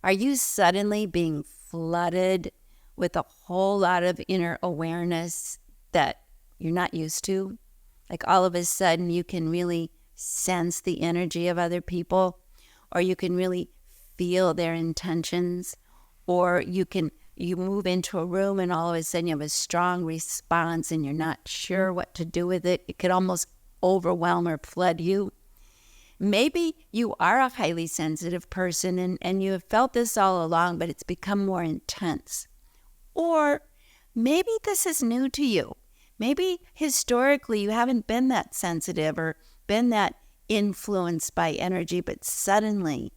Are you suddenly being flooded with a whole lot of inner awareness that you're not used to? Like all of a sudden you can really sense the energy of other people, or you can really feel their intentions, or you move into a room and all of a sudden you have a strong response and you're not sure what to do with it. It could almost overwhelm or flood you. Maybe you are a highly sensitive person and you have felt this all along, but it's become more intense. Or maybe this is new to you. Maybe historically you haven't been that sensitive or been that influenced by energy, but suddenly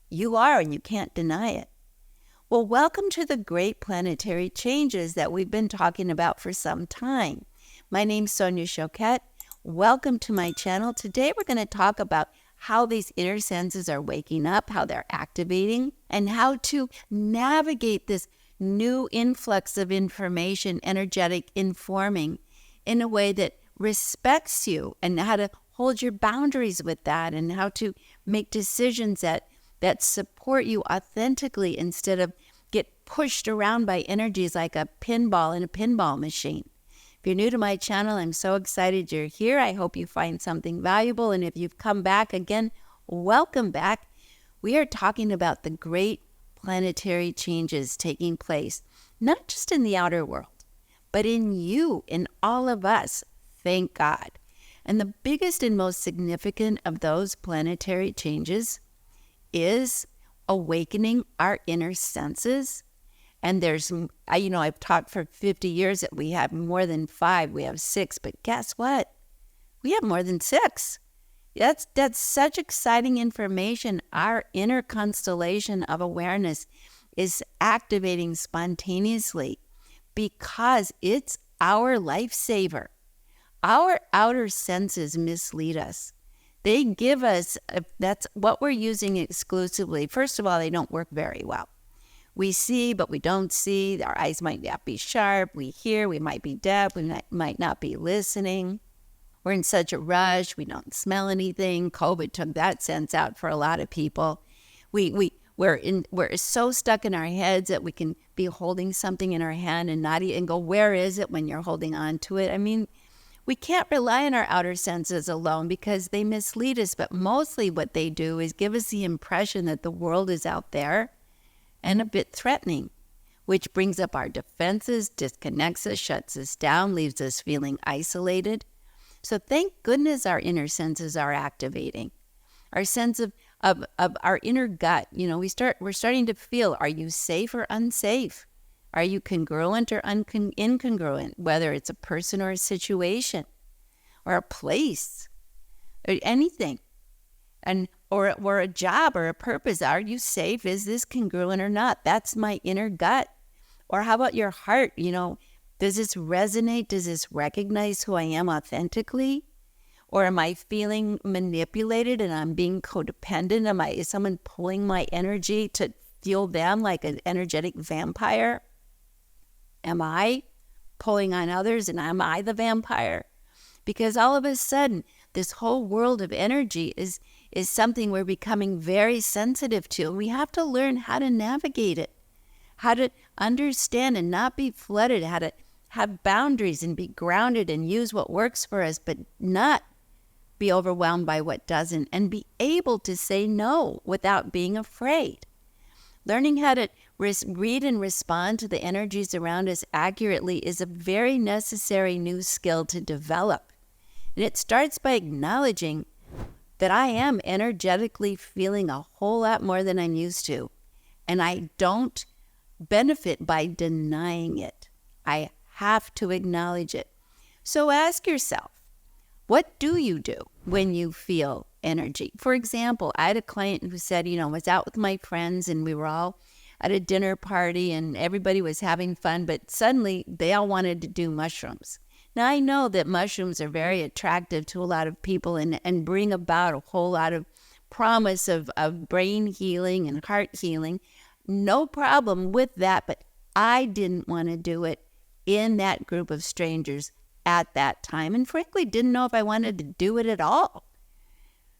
you are and you can't deny it. Well, welcome to the great planetary changes that we've been talking about for some time. My name's Sonia Choquette. Welcome to my channel. Today we're going to talk about how these inner senses are waking up, how they're activating, and how to navigate this new influx of information, energetic informing, in a way that respects you, and how to hold your boundaries with that, and how to make decisions that support you authentically instead of get pushed around by energies like a pinball in a pinball machine. If you're new to my channel, I'm so excited you're here. I hope you find something valuable. And if you've come back again, welcome back. We are talking about the great planetary changes taking place, not just in the outer world, but in you, in all of us. Thank God. And the biggest and most significant of those planetary changes is awakening our inner senses. And there's, I've taught for 50 years that we have more than 5, we have 6, but guess what? We have more than 6. That's such exciting information. Our inner constellation of awareness is activating spontaneously because it's our lifesaver. Our outer senses mislead us. They give us, that's what we're using exclusively. First of all, they don't work very well. We see, but we don't see. Our eyes might not be sharp. We hear, we might be deaf. We might not be listening. We're in such a rush. We don't smell anything. COVID took that sense out for a lot of people. We're so stuck in our heads that we can be holding something in our hand and go, where is it when you're holding on to it? I mean, we can't rely on our outer senses alone because they mislead us. But mostly what they do is give us the impression that the world is out there and a bit threatening, which brings up our defenses, disconnects us, shuts us down, leaves us feeling isolated. So thank goodness our inner senses are activating. Our sense of our inner gut, we're starting to feel, are you safe or unsafe? Are you congruent or incongruent, whether it's a person or a situation or a place or anything? Or a job or a purpose. Are you safe? Is this congruent or not? That's my inner gut. Or how about your heart? Does this resonate? Does this recognize who I am authentically? Or am I feeling manipulated and I'm being codependent? Is someone pulling my energy to fuel them like an energetic vampire? Am I pulling on others and am I the vampire? Because all of a sudden, this whole world of energy is something we're becoming very sensitive to. And we have to learn how to navigate it, how to understand and not be flooded, how to have boundaries and be grounded and use what works for us, but not be overwhelmed by what doesn't, and be able to say no without being afraid. Learning how to read and respond to the energies around us accurately is a very necessary new skill to develop. And it starts by acknowledging that I am energetically feeling a whole lot more than I'm used to. And I don't benefit by denying it. I have to acknowledge it. So ask yourself, what do you do when you feel energy? For example, I had a client who said, I was out with my friends and we were all at a dinner party and everybody was having fun, but suddenly they all wanted to do mushrooms. Now, I know that mushrooms are very attractive to a lot of people and bring about a whole lot of promise of brain healing and heart healing. No problem with that, but I didn't want to do it in that group of strangers at that time, and frankly didn't know if I wanted to do it at all.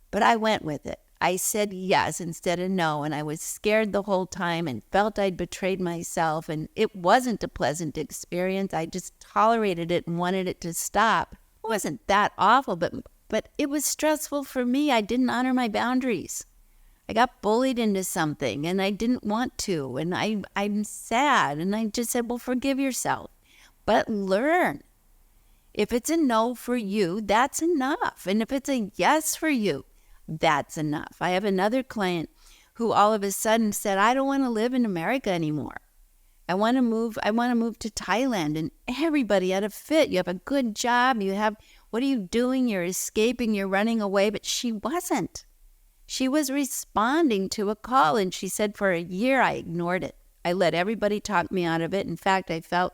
But I went with it. I said yes instead of no, and I was scared the whole time and felt I'd betrayed myself, and it wasn't a pleasant experience. I just tolerated it and wanted it to stop. It wasn't that awful, but it was stressful for me. I didn't honor my boundaries. I got bullied into something, and I didn't want to, and I'm sad, and I just said, well, forgive yourself, but learn. If it's a no for you, that's enough. And if it's a yes for you, that's enough. I have another client who all of a sudden said, I don't want to live in America anymore. I want to move to Thailand. And everybody had a fit. You have a good job. What are you doing? You're escaping, you're running away. But she wasn't. She was responding to a call. And she said, for a year, I ignored it. I let everybody talk me out of it. In fact, I felt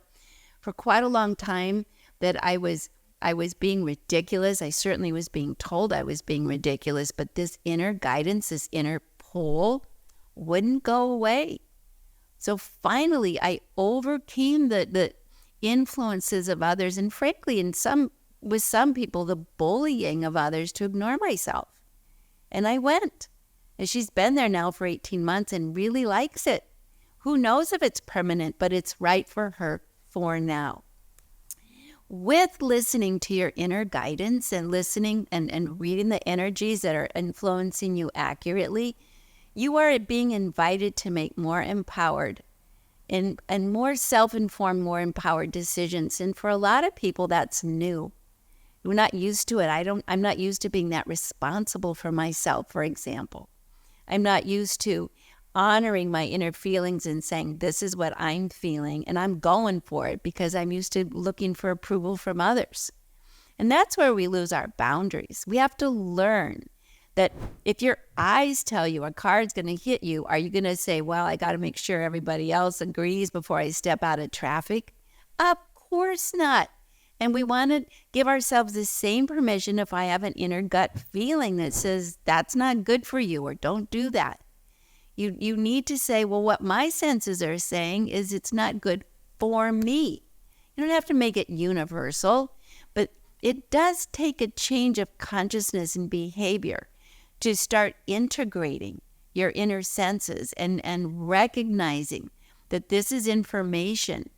for quite a long time that I was being ridiculous. I certainly was being told I was being ridiculous, but this inner guidance, this inner pull wouldn't go away. So finally, I overcame the influences of others, and frankly, with some people, the bullying of others to ignore myself. And I went. And she's been there now for 18 months and really likes it. Who knows if it's permanent, but it's right for her for now. With listening to your inner guidance and listening and reading the energies that are influencing you accurately, you are being invited to make more empowered and more self-informed, more empowered decisions. And for a lot of people, that's new. We're not used to it. I'm not used to being that responsible for myself, for example. I'm not used to honoring my inner feelings and saying, this is what I'm feeling, and I'm going for it because I'm used to looking for approval from others. And that's where we lose our boundaries. We have to learn that if your eyes tell you a car's going to hit you, are you going to say, well, I got to make sure everybody else agrees before I step out of traffic? Of course not. And we want to give ourselves the same permission if I have an inner gut feeling that says that's not good for you or don't do that. You need to say, well, what my senses are saying is it's not good for me. You don't have to make it universal, but it does take a change of consciousness and behavior to start integrating your inner senses and recognizing that this is information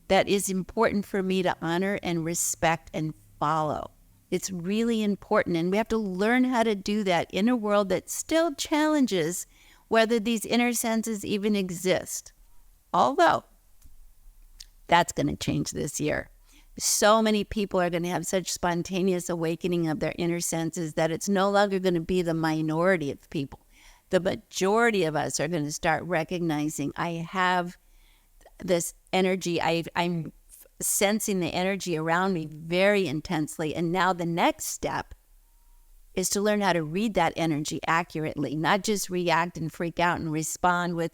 that is important for me to honor and respect and follow. It's really important, and we have to learn how to do that in a world that still challenges whether these inner senses even exist. Although, that's going to change this year. So many people are going to have such spontaneous awakening of their inner senses that it's no longer going to be the minority of people. The majority of us are going to start recognizing, I have this energy, I'm sensing the energy around me very intensely. And now the next step is to learn how to read that energy accurately, not just react and freak out and respond with,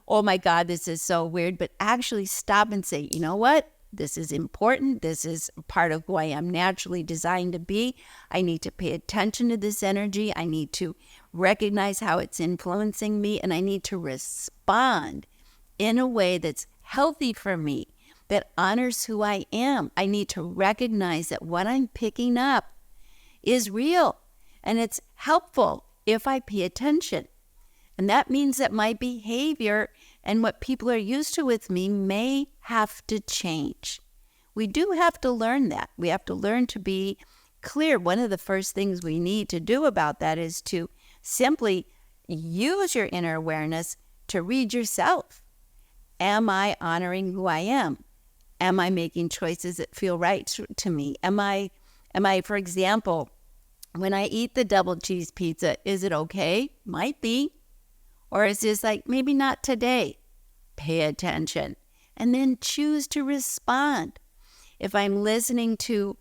oh my God, this is so weird, but actually stop and say, you know what? This is important. This is part of who I am naturally designed to be. I need to pay attention to this energy. I need to recognize how it's influencing me, and I need to respond in a way that's healthy for me, that honors who I am. I need to recognize that what I'm picking up is real, and it's helpful if I pay attention. And that means that my behavior and what people are used to with me may have to change. We do have to learn that. We have to learn to be clear. One of the first things we need to do about that is to simply use your inner awareness to read yourself. Am I honoring who I am? Am I making choices that feel right to me? Am I, for example, when I eat the double cheese pizza, is it okay? Might be. Or is this like, maybe not today? Pay attention. And then choose to respond. If I'm listening to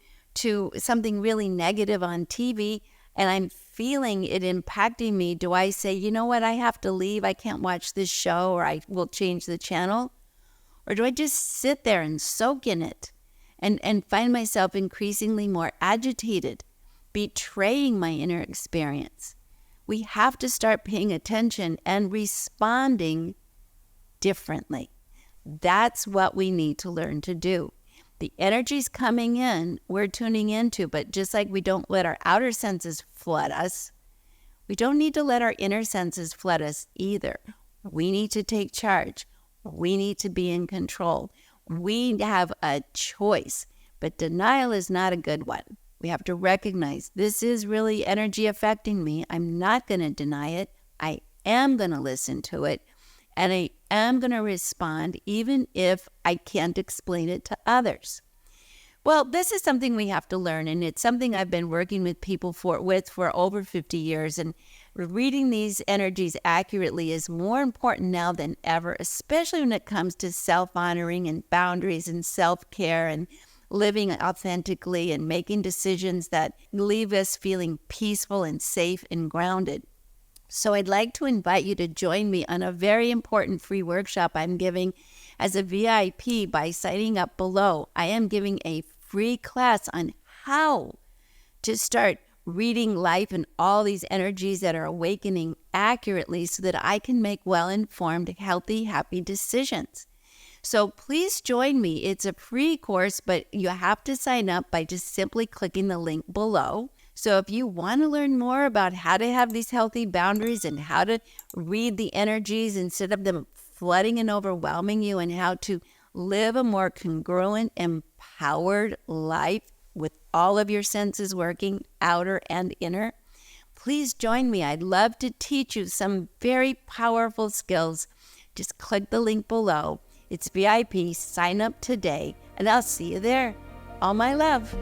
something really negative on TV and I'm feeling it impacting me, do I say, you know what, I have to leave, I can't watch this show, or I will change the channel? Or do I just sit there and soak in it and find myself increasingly more agitated, betraying my inner experience? We have to start paying attention and responding differently. That's what we need to learn to do. The energy's coming in, we're tuning into, but just like we don't let our outer senses flood us, We don't need to let our inner senses flood us either. We need to take charge. We need to be in control. We have a choice, but denial is not a good one. We have to recognize this is really energy affecting me. I'm not going to deny it. I am going to listen to it, and I am going to respond even if I can't explain it to others. Well, this is something we have to learn, and it's something I've been working with people for over 50 years, and reading these energies accurately is more important now than ever, especially when it comes to self-honoring and boundaries and self-care and living authentically and making decisions that leave us feeling peaceful and safe and grounded. So I'd like to invite you to join me on a very important free workshop I'm giving as a VIP by signing up below. I am giving a free class on how to start reading life and all these energies that are awakening accurately so that I can make well-informed, healthy, happy decisions. So please join me. It's a free course, but you have to sign up by just simply clicking the link below. So if you want to learn more about how to have these healthy boundaries and how to read the energies instead of them flooding and overwhelming you, and how to live a more congruent, empowered life with all of your senses working, outer and inner, please join me. I'd love to teach you some very powerful skills. Just click the link below. It's VIP. Sign up today, and I'll see you there. All my love.